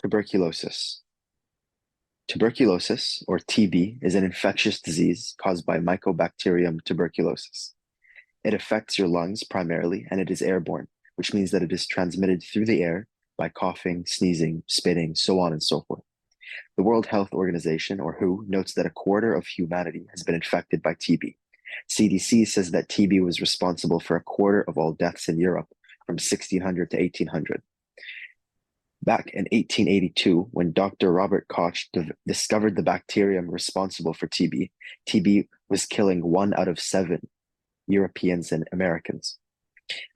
Tuberculosis. Tuberculosis, or TB, is an infectious disease caused by Mycobacterium tuberculosis. It affects your lungs primarily, and it is airborne, which means that it is transmitted through the air by coughing, sneezing, spitting, so on and so forth. The World Health Organization, or WHO, notes that a quarter of humanity has been infected by TB. CDC says that TB was responsible for a quarter of all deaths in Europe from 1600 to 1800. Back in 1882, when Dr. Robert Koch discovered the bacterium responsible for TB, TB was killing 1 out of 7 Europeans and Americans.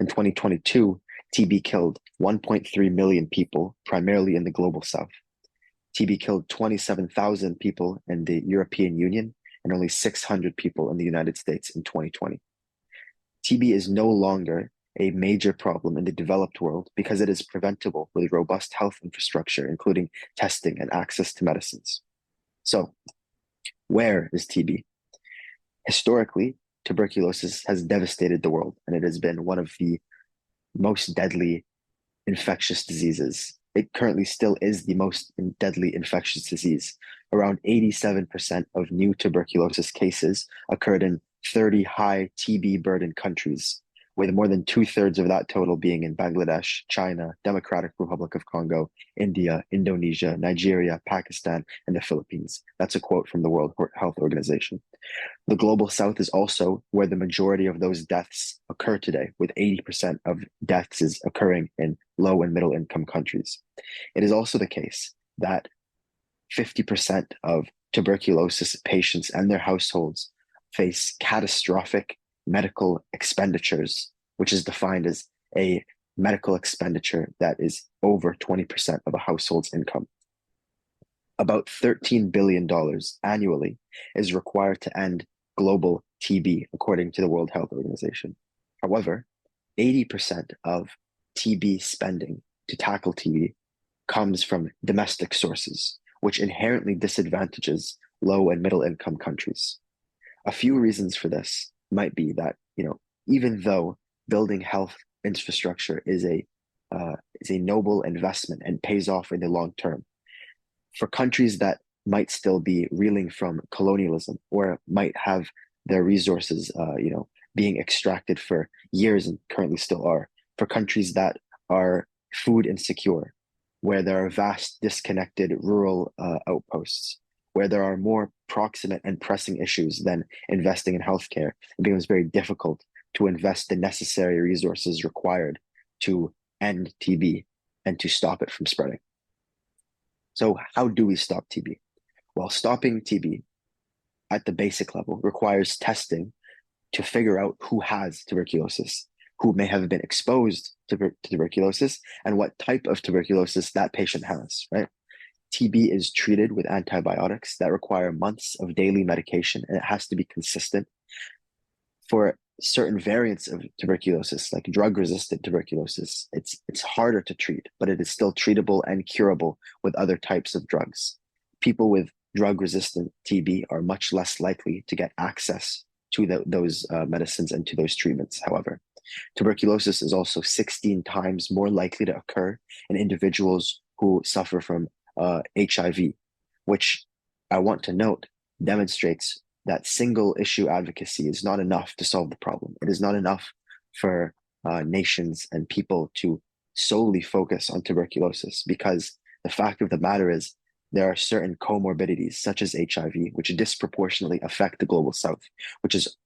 In 2022, TB killed 1.3 million people, primarily in the global south. TB killed 27,000 people in the European Union and only 600 people in the United States in 2020. TB is no longer a major problem in the developed world because it is preventable with robust health infrastructure, including testing and access to medicines. So, where is TB? Historically, tuberculosis has devastated the world, and it has been one of the most deadly infectious diseases. It currently still is the most deadly infectious disease. Around 87% of new tuberculosis cases occurred in 30 high TB burdened countries, with more than 2/3 of that total being in Bangladesh, China, Democratic Republic of Congo, India, Indonesia, Nigeria, Pakistan, and the Philippines. That's a quote from the World Health Organization. The global south is also where the majority of those deaths occur today, with 80% of deaths is occurring in low and middle income countries. It is also the case that 50% of tuberculosis patients and their households face catastrophic medical expenditures, which is defined as a medical expenditure that is over 20% of a household's income. About $13 billion annually is required to end global TB, according to the World Health Organization. However, 80% of TB spending to tackle TB comes from domestic sources, which inherently disadvantages low and middle income countries. A few reasons for this might be that, even though building health infrastructure is a noble investment and pays off in the long term, for countries that might still be reeling from colonialism or might have their resources, being extracted for years and currently still are, for countries that are food insecure, where there are vast disconnected rural outposts, where there are more proximate and pressing issues than investing in healthcare, it becomes very difficult to invest the necessary resources required to end TB and to stop it from spreading. So how do we stop TB? Well, stopping TB at the basic level requires testing to figure out who has tuberculosis, who may have been exposed to tuberculosis, and what type of tuberculosis that patient has, right? TB is treated with antibiotics that require months of daily medication, and it has to be consistent. For certain variants of tuberculosis, like drug-resistant tuberculosis, it's harder to treat, but it is still treatable and curable with other types of drugs. People with drug-resistant TB are much less likely to get access to those medicines and to those treatments, however. Tuberculosis is also 16 times more likely to occur in individuals who suffer from HIV, which I want to note demonstrates that single issue advocacy is not enough to solve the problem. It is not enough for nations and people to solely focus on tuberculosis, because the fact of the matter is there are certain comorbidities such as HIV, which disproportionately affect the global south, which is,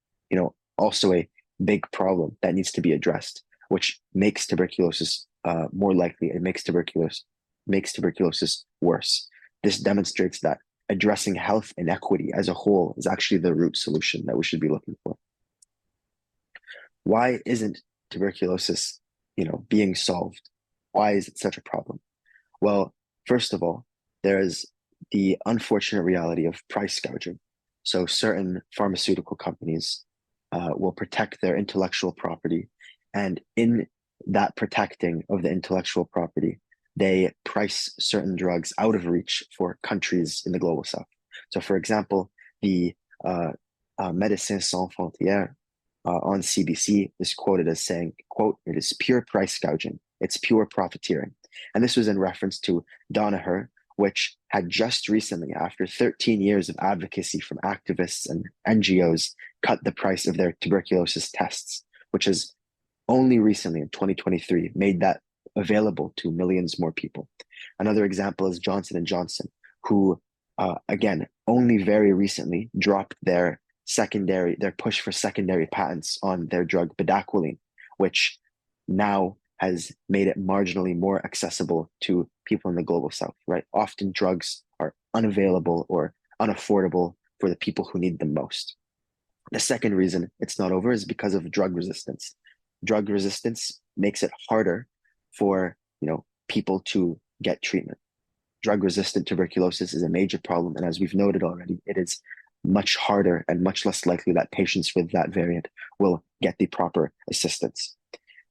also a big problem that needs to be addressed, which makes tuberculosis more likely. It makes tuberculosis worse. This demonstrates that addressing health inequity as a whole is actually the root solution that we should be looking for. Why isn't tuberculosis, being solved? Why is it such a problem? Well, first of all, there is the unfortunate reality of price gouging. So certain pharmaceutical companies will protect their intellectual property, and in that protecting of the intellectual property, they price certain drugs out of reach for countries in the global south. So, for example, the Médecins Sans Frontières on CBC is quoted as saying, quote, "It is pure price gouging. It's pure profiteering. And this was in reference to Danaher, which had just recently, after 13 years of advocacy from activists and NGOs, cut the price of their tuberculosis tests, which has only recently in 2023 made that available to millions more people. Another example is Johnson & Johnson, who, again, only very recently dropped their push for secondary patents on their drug bedaquiline, which now has made it marginally more accessible to people in the global south, right? Often drugs are unavailable or unaffordable for the people who need them most. The second reason it's not over is because of drug resistance. Drug resistance makes it harder for, people to get treatment. Drug-resistant tuberculosis is a major problem, and as we've noted already, it is much harder and much less likely that patients with that variant will get the proper assistance.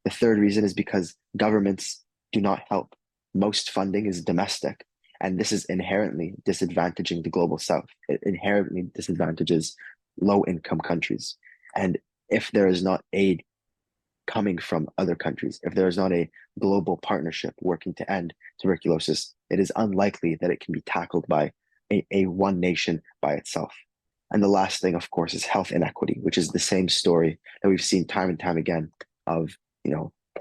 The third reason is because governments do not help. Most funding is domestic, and this is inherently disadvantaging the global south. It inherently disadvantages low-income countries. And if there is not aid coming from other countries, if there is not a global partnership working to end tuberculosis, it is unlikely that it can be tackled by a one nation by itself. And the last thing, of course, is health inequity, which is the same story that we've seen time and time again of,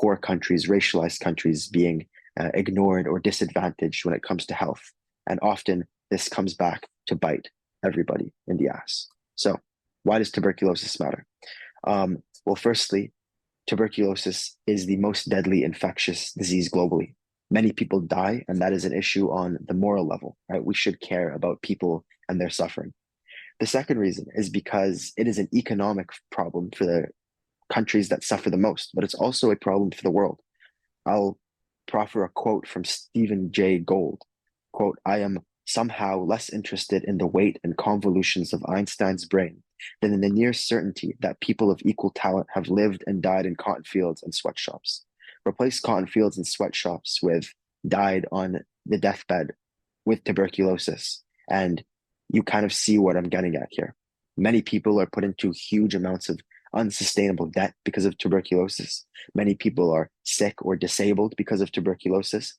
poor countries, racialized countries being ignored or disadvantaged when it comes to health. And often this comes back to bite everybody in the ass. So why does tuberculosis matter? Well, firstly, tuberculosis is the most deadly infectious disease globally. Many people die, and that is an issue on the moral level, right? We should care about people and their suffering. The second reason is because it is an economic problem for the countries that suffer the most, but it's also a problem for the world. I'll proffer a quote from Stephen Jay Gould. Quote, "I am somehow less interested in the weight and convolutions of Einstein's brain than in the near certainty that people of equal talent have lived and died in cotton fields and sweatshops." Replace cotton fields and sweatshops with died on the deathbed with tuberculosis, and you kind of see what I'm getting at here. Many people are put into huge amounts of unsustainable debt because of tuberculosis. Many people are sick or disabled because of tuberculosis.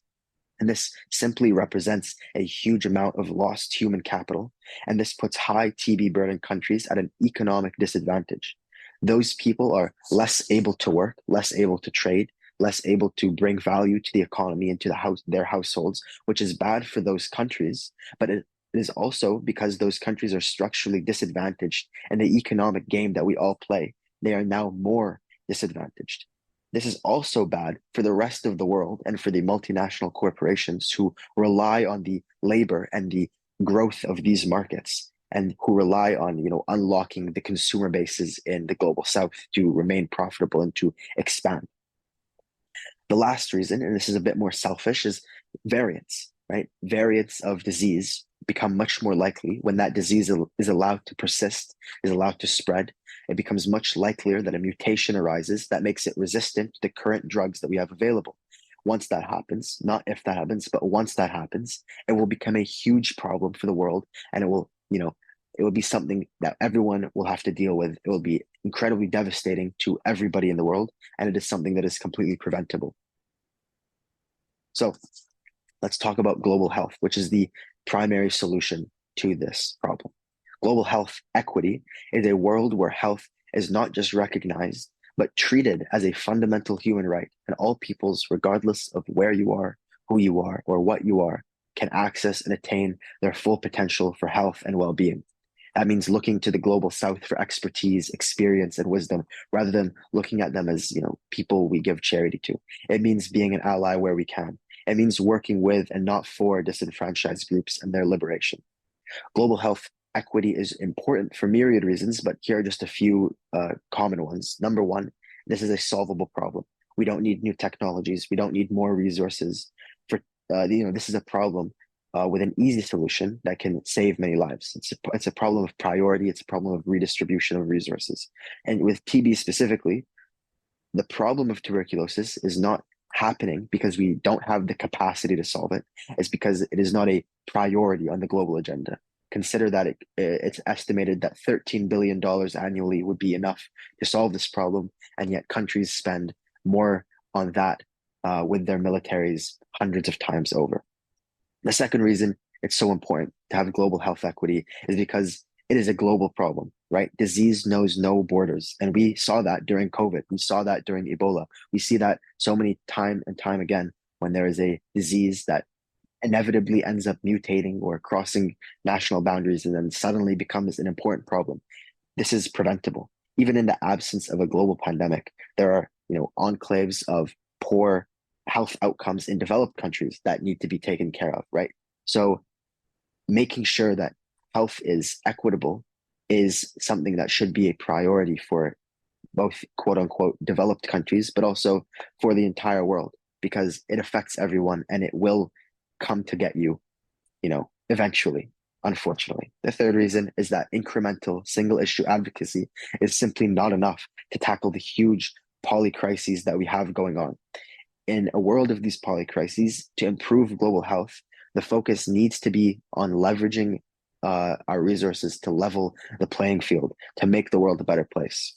And this simply represents a huge amount of lost human capital. And this puts high TB burden countries at an economic disadvantage. Those people are less able to work, less able to trade, less able to bring value to the economy and to their households, which is bad for those countries. But it is also because those countries are structurally disadvantaged in the economic game that we all play. They are now more disadvantaged. This is also bad for the rest of the world and for the multinational corporations who rely on the labor and the growth of these markets and who rely on, unlocking the consumer bases in the global south to remain profitable and to expand. The last reason, and this is a bit more selfish, is variants, right? Variants of disease become much more likely when that disease is allowed to persist, is allowed to spread. It becomes much likelier that a mutation arises that makes it resistant to the current drugs that we have available. Once that happens, not if that happens, but once that happens, it will become a huge problem for the world, and it will be something that everyone will have to deal with. It will be incredibly devastating to everybody in the world, and it is something that is completely preventable. So let's talk about global health, which is the primary solution to this problem. Global health equity is a world where health is not just recognized, but treated as a fundamental human right, and all peoples, regardless of where you are, who you are, or what you are, can access and attain their full potential for health and well-being. That means looking to the global south for expertise, experience, and wisdom, rather than looking at them as, people we give charity to. It means being an ally where we can. It means working with and not for disenfranchised groups and their liberation. Global health equity is important for myriad reasons, but here are just a few common ones. Number one, this is a solvable problem. We don't need new technologies. We don't need more resources. This is a problem with an easy solution that can save many lives. It's a problem of priority. It's a problem of redistribution of resources. And with TB specifically, the problem of tuberculosis is not happening because we don't have the capacity to solve it. It's because it is not a priority on the global agenda. Consider that it's estimated that $13 billion annually would be enough to solve this problem, and yet countries spend more on that with their militaries hundreds of times over. The second reason it's so important to have global health equity is because it is a global problem, right? Disease knows no borders. And we saw that during COVID. We saw that during Ebola. We see that so many time and time again when there is a disease that inevitably ends up mutating or crossing national boundaries and then suddenly becomes an important problem. This is preventable. Even in the absence of a global pandemic, there are, enclaves of poor health outcomes in developed countries that need to be taken care of, right? So making sure that health is equitable is something that should be a priority for both quote unquote developed countries, but also for the entire world, because it affects everyone and it will come to get you, eventually, unfortunately. The third reason is that incremental single issue advocacy is simply not enough to tackle the huge polycrises that we have going on. In a world of these polycrises, to improve global health, the focus needs to be on leveraging our resources to level the playing field, to make the world a better place.